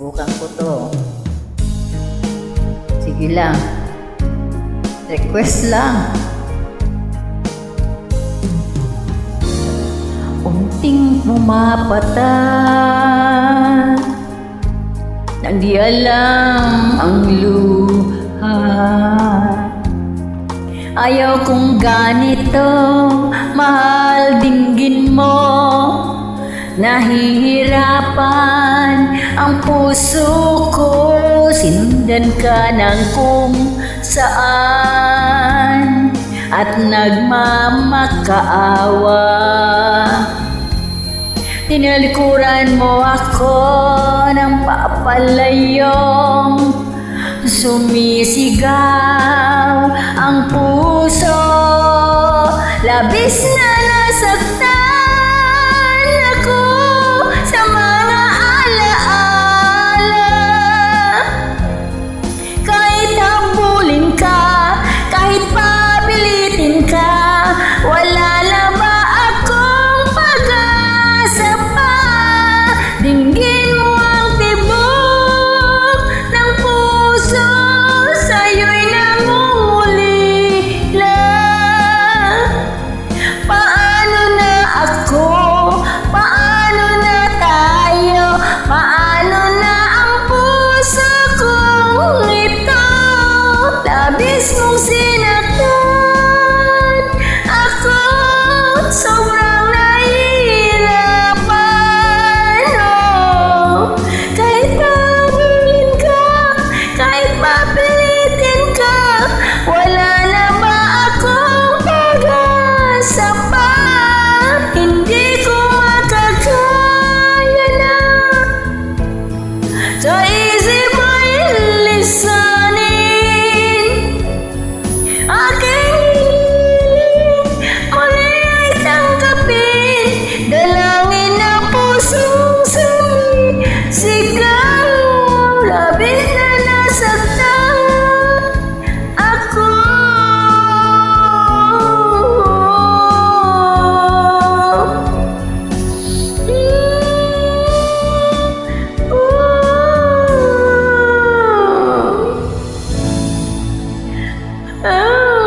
Subukan ko to. Sige lang. Request lang. Unting pumapatay nang di alam ang luha. Ayaw kong ganito, mahal dinggin mo. Nahihirapan ang puso ko, sinundan ka ng kung saan at nagmamakaawa. Tinalikuran mo ako ng papalayong sumisigaw ang puso. Labis na nasaktan ako sa mga alaala. Kahit habulin ka, kahit pabilitin ka, wala na ba akong pag-asa pa? Dinggin mo ang tibok ng puso, sa'yo'y nangungulila. Paano na ako? Paano na tayo? Paano na ang puso kong ito? Labis mong sinaktan ako, sobrang nahihirapan. Oh, kahit habulin ka, kahit papilitin ka, wala na ba akong pag-asa pa? Hindi ko makakaya na sa isip mo'y lisanin. Aking hinihiling muli ay tanggapin, dalangin na pusong sumisigaw. Labis na nasaktan ako. Oh.